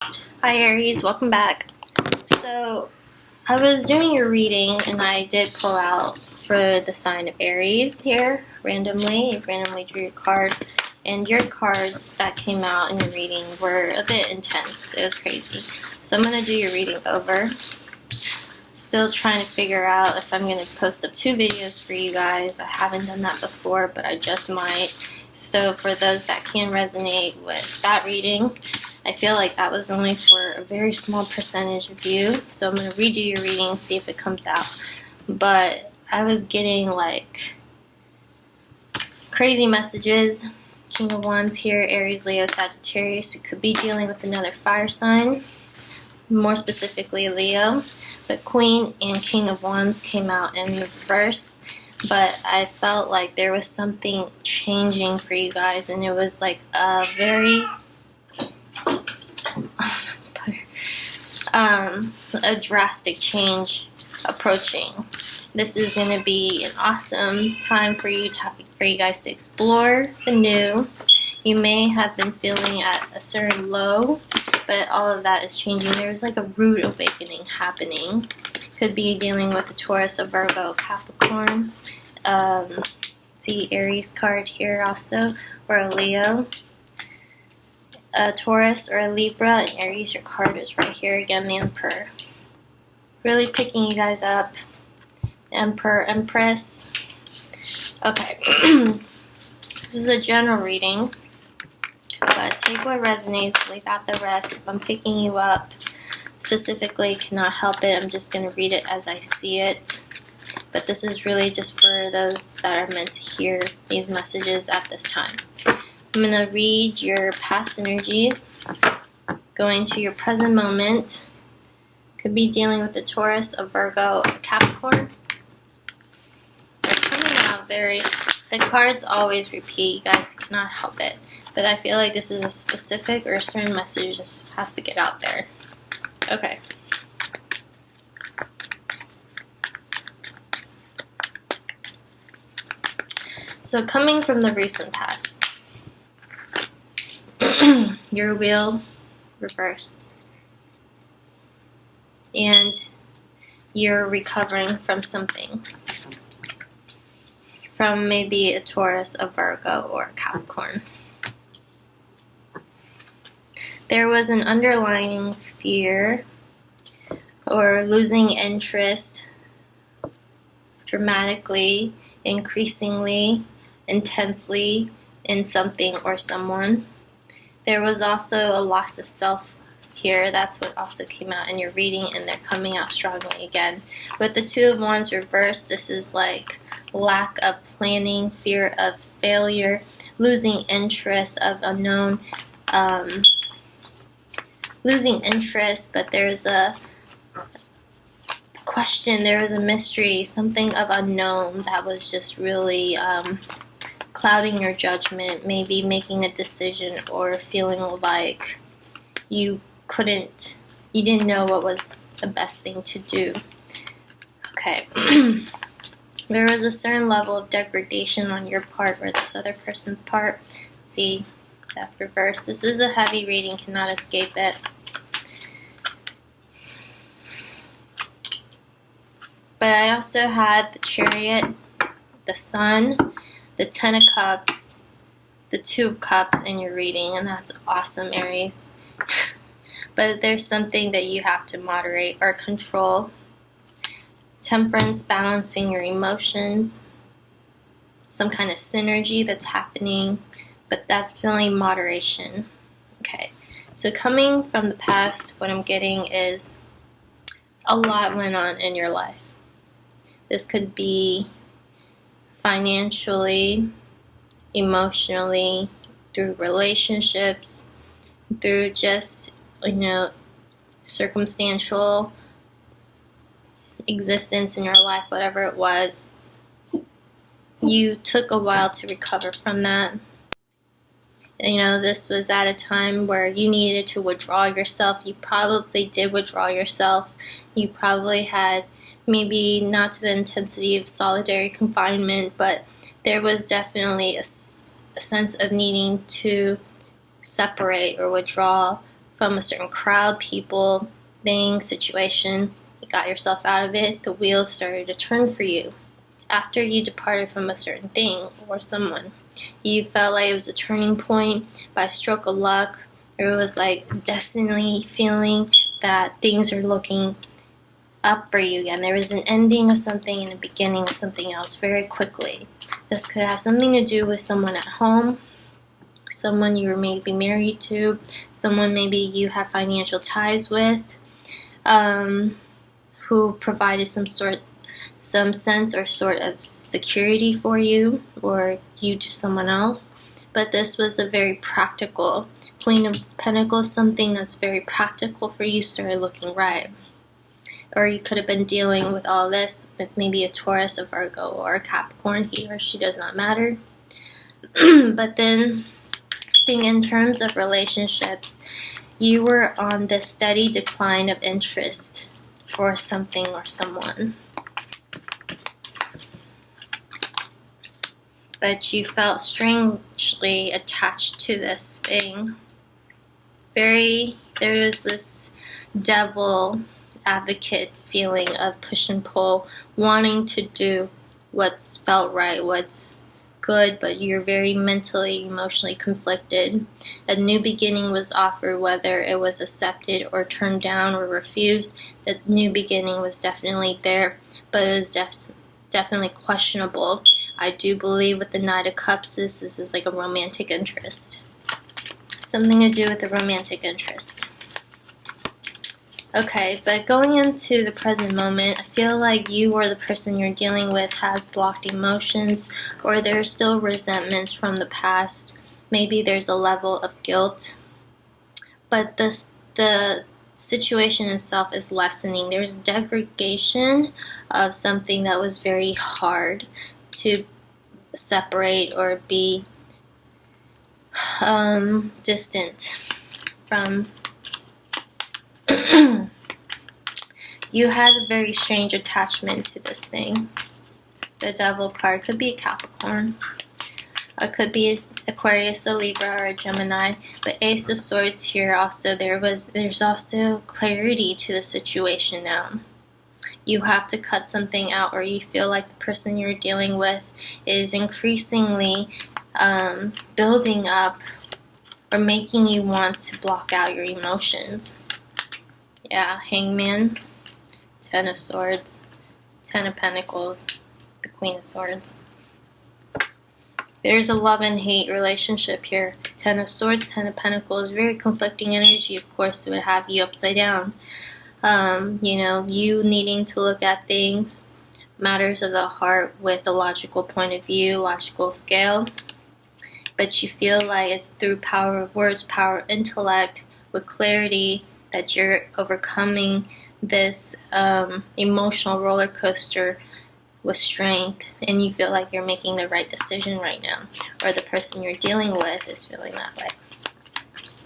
Hi Aries, welcome back. So I was doing your reading and I did pull out for the sign of Aries here randomly. I randomly drew your card, and your cards that came out in your reading were a bit intense. It was crazy. So I'm going to do your reading over. Still trying to figure out if I'm going to post up 2 videos for you guys. I haven't done that before, but I just might. So for those that can resonate with that reading, I feel like that was only for a very small percentage of you. So I'm going to redo your reading and see if it comes out. But I was getting like crazy messages. King of Wands here, Aries, Leo, Sagittarius. You could be dealing with another fire sign, more specifically Leo. But Queen and King of Wands came out in reverse. But I felt like there was something changing for you guys, and it was like a very that's butter. A drastic change approaching. This is going to be an awesome time for you guys to explore the new. You may have been feeling at a certain low, but all of that is changing. There's like a rude awakening happening. Could be dealing with a Taurus, a Virgo, Capricorn. See Aries card here also, or a Leo. A Taurus or a Libra, and Aries, your card is right here again, the Emperor. Really picking you guys up. Emperor, Empress. Okay. This is a general reading, but take what resonates, leave out the rest. If I'm picking you up specifically, cannot help it. I'm just going to read it as I see it. But this is really just for those that are meant to hear these messages at this time. I'm going to read your past energies, going to your present moment. Could be dealing with a Taurus, a Virgo, a Capricorn. They're coming out the cards always repeat, you guys cannot help it. But I feel like this is a specific or a certain message that just has to get out there. Okay. So coming from the recent past, your wheel reversed, and you're recovering from something, from maybe a Taurus, a Virgo, or a Capricorn. There was an underlying fear or losing interest dramatically, increasingly, intensely in something or someone. There was also a loss of self here. That's what also came out in your reading, and they're coming out strongly again. With the Two of Wands reversed, this is like lack of planning, fear of failure, losing interest of unknown, losing interest, but there's a question, there was a mystery, something of unknown that was just really clouding your judgment, maybe making a decision or feeling like you didn't know what was the best thing to do. Okay. There was a certain level of degradation on your part or this other person's part. See, Death reverse. This is a heavy reading, cannot escape it. But I also had the Chariot, the Sun, the Ten of Cups, the Two of Cups in your reading, and that's awesome, Aries. But there's something that you have to moderate or control. Temperance, balancing your emotions, some kind of synergy that's happening, but definitely moderation. Okay, so coming from the past, what I'm getting is a lot went on in your life. This could be financially, emotionally, through relationships, through just, circumstantial existence in your life, whatever it was. You took a while to recover from that. This was at a time where you needed to withdraw yourself. You probably did withdraw yourself. You probably had, maybe not to the intensity of solitary confinement, but there was definitely a sense of needing to separate or withdraw from a certain crowd, people, thing, situation. You got yourself out of it. The wheels started to turn for you. After you departed from a certain thing or someone, you felt like it was a turning point by stroke of luck, or it was like destiny, feeling that things are looking up for you again. There was an ending of something and a beginning of something else very quickly. This could have something to do with someone at home, someone you were maybe married to, someone maybe you have financial ties with, who provided some sense or sort of security for you, or you to someone else. But this was a very practical Queen of Pentacles, something that's very practical for you started looking right. Or you could have been dealing with all this with maybe a Taurus, a Virgo, or a Capricorn. He or she does not matter. But then, I think in terms of relationships, you were on this steady decline of interest for something or someone. But you felt strangely attached to this thing. There was this devil advocate feeling of push and pull, wanting to do what's felt right, what's good, but you're very mentally, emotionally conflicted. A new beginning was offered, whether it was accepted or turned down or refused. The new beginning was definitely there, but it was definitely questionable. I do believe with the Knight of Cups, this is like a romantic interest. Something to do with the romantic interest. Okay, but going into the present moment, I feel like you or the person you're dealing with has blocked emotions, or there's still resentments from the past. Maybe there's a level of guilt, but the situation itself is lessening. There's degradation of something that was very hard to separate or be distant from. You had a very strange attachment to this thing. The Devil card could be a Capricorn. It could be Aquarius, a Libra, or a Gemini. But Ace of Swords here also, there's also clarity to the situation now. You have to cut something out, or you feel like the person you're dealing with is increasingly building up or making you want to block out your emotions. Yeah, Hangman, Ten of Swords, Ten of Pentacles, the Queen of Swords. There's a love and hate relationship here. Ten of Swords, Ten of Pentacles, very conflicting energy. Of course, it would have you upside down. You needing to look at things, matters of the heart with a logical point of view, logical scale. But you feel like it's through power of words, power of intellect, with clarity, that you're overcoming this emotional roller coaster with strength, and you feel like you're making the right decision right now, or the person you're dealing with is feeling that way.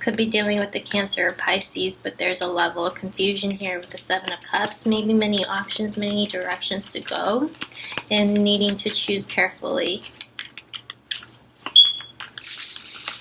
Could be dealing with the Cancer or Pisces, but there's a level of confusion here with the Seven of Cups. Maybe many options, many directions to go, and needing to choose carefully.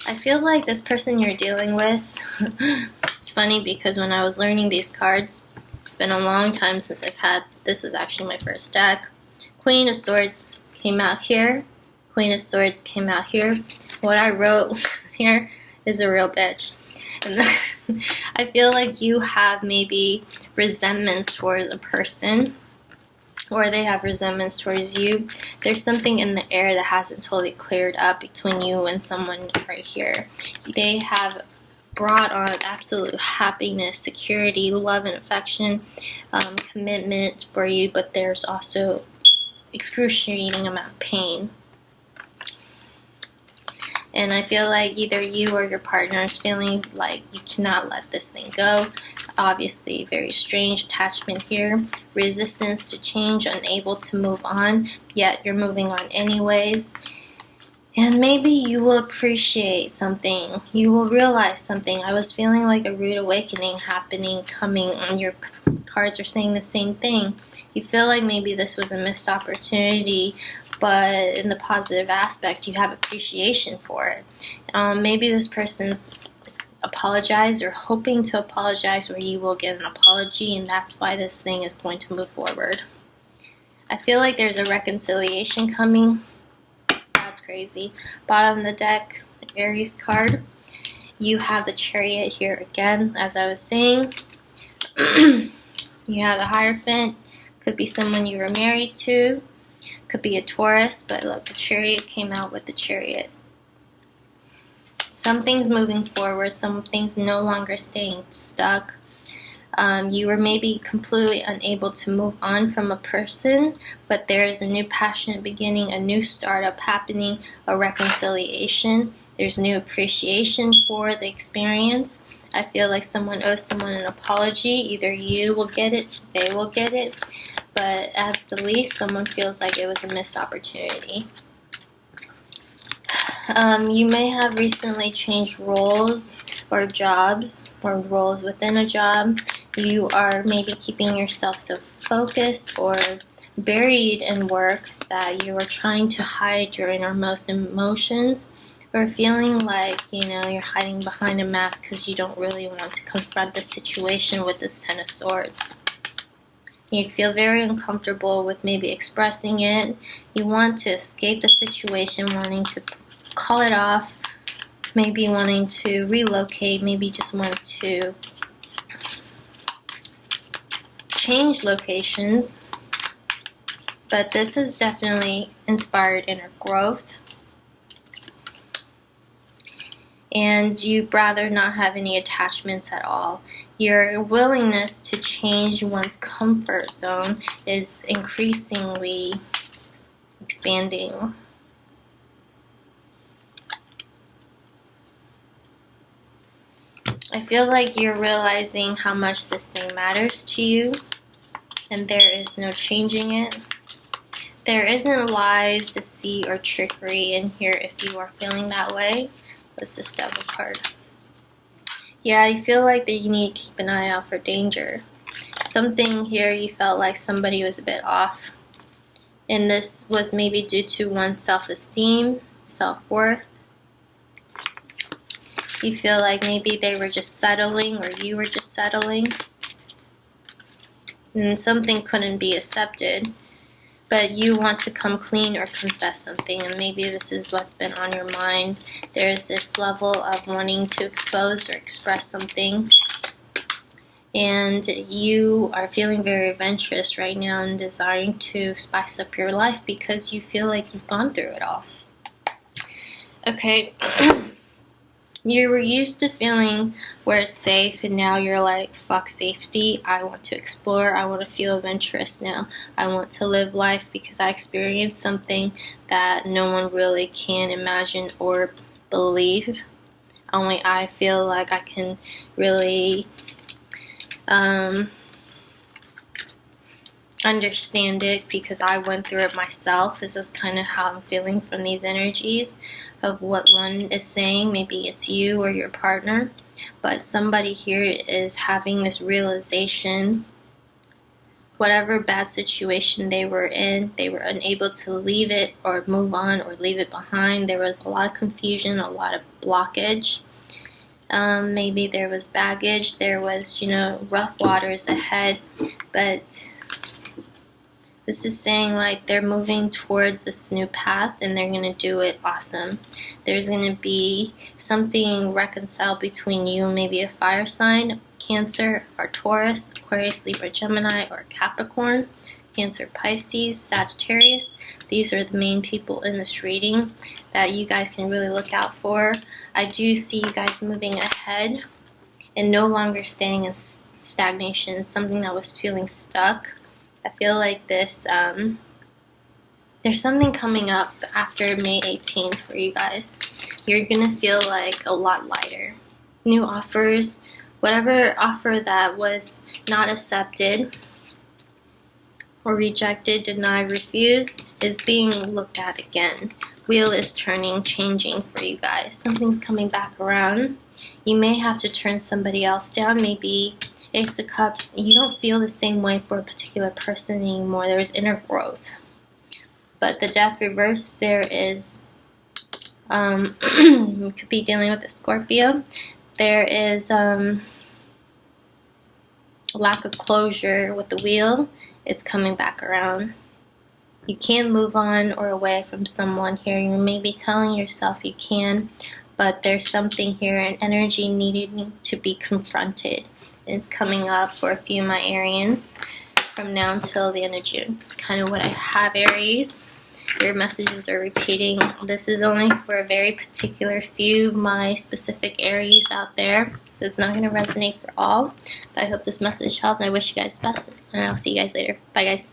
I feel like this person you're dealing with, it's funny because when I was learning these cards, it's been a long time since this was actually my first deck. Queen of Swords came out here. Queen of Swords came out here. What I wrote here is a real bitch. And I feel like you have maybe resentments towards a person, or they have resentments towards you. There's something in the air that hasn't totally cleared up between you and someone right here. They have brought on absolute happiness, security, love and affection, commitment for you, but there's also excruciating amount of pain. And I feel like either you or your partner is feeling like you cannot let this thing go. Obviously, very strange attachment here. Resistance to change, unable to move on, yet you're moving on anyways. And maybe you will appreciate something. You will realize something. I was feeling like a rude awakening coming on. Your cards are saying the same thing. You feel like maybe this was a missed opportunity, but in the positive aspect, you have appreciation for it. Maybe this person's apologize or hoping to apologize, or you will get an apology, and that's why this thing is going to move forward. I feel like there's a reconciliation coming. That's crazy. Bottom of the deck, Aries card. You have the Chariot here again, as I was saying. You have the Hierophant. Could be someone you were married to. Could be a Taurus, but look, the Chariot came out with the Chariot. Something's moving forward. Something's no longer staying stuck. You were maybe completely unable to move on from a person, but there is a new passionate beginning, a new startup happening, a reconciliation. There's new appreciation for the experience. I feel like someone owes someone an apology. Either you will get it, they will get it, but at the least, someone feels like it was a missed opportunity. You may have recently changed roles or jobs, or roles within a job. You are maybe keeping yourself so focused or buried in work that you are trying to hide your innermost emotions, or feeling like, you're hiding behind a mask because you don't really want to confront the situation with this Ten of Swords. You feel very uncomfortable with maybe expressing it. You want to escape the situation, wanting to call it off, maybe wanting to relocate, maybe just want to change locations. But this has definitely inspired inner growth. And you'd rather not have any attachments at all. Your willingness to change one's comfort zone is increasingly expanding. I feel like you're realizing how much this thing matters to you, and there is no changing it. There isn't lies, deceit, or trickery in here if you are feeling that way. What's this Devil card? Yeah, you feel like that you need to keep an eye out for danger. Something here you felt like somebody was a bit off. And this was maybe due to one's self-esteem, self-worth. You feel like maybe they were just settling, or you were just settling. And something couldn't be accepted. But you want to come clean or confess something, and maybe this is what's been on your mind. There's this level of wanting to expose or express something, and you are feeling very adventurous right now and desiring to spice up your life because you feel like you've gone through it all. Okay. You were used to feeling where it's safe, and now you're like, fuck safety. I want to explore. I want to feel adventurous now. I want to live life because I experienced something that no one really can imagine or believe. Only I feel like I can really understand it because I went through it myself. This is kind of how I'm feeling from these energies of what one is saying. Maybe it's you or your partner, but somebody here is having this realization. Whatever bad situation they were in, they were unable to leave it or move on or leave it behind. There was a lot of confusion, a lot of blockage. Maybe there was baggage, there was, rough waters ahead, but this is saying like they're moving towards this new path and they're going to do it awesome. There's going to be something reconciled between you and maybe a fire sign, Cancer or Taurus, Aquarius, Libra, Gemini, or Capricorn, Cancer, Pisces, Sagittarius. These are the main people in this reading that you guys can really look out for. I do see you guys moving ahead and no longer staying in stagnation, something that was feeling stuck. I feel like this, there's something coming up after May 18th for you guys. You're going to feel like a lot lighter. New offers, whatever offer that was not accepted or rejected, denied, refused, is being looked at again. Wheel is turning, changing for you guys. Something's coming back around. You may have to turn somebody else down, maybe Ace of Cups. You don't feel the same way for a particular person anymore. There's inner growth. But the Death reverse, there is, we could be dealing with a Scorpio. there is lack of closure with the wheel. It's coming back around. You can move on or away from someone here. You may be telling yourself you can, but there's something here, an energy needing to be confronted. It's coming up for a few of my Arians from now until the end of June. It's kind of what I have, Aries. Your messages are repeating. This is only for a very particular few of my specific Aries out there, so it's not going to resonate for all. But I hope this message helped, and I wish you guys the best, and I'll see you guys later. Bye, guys.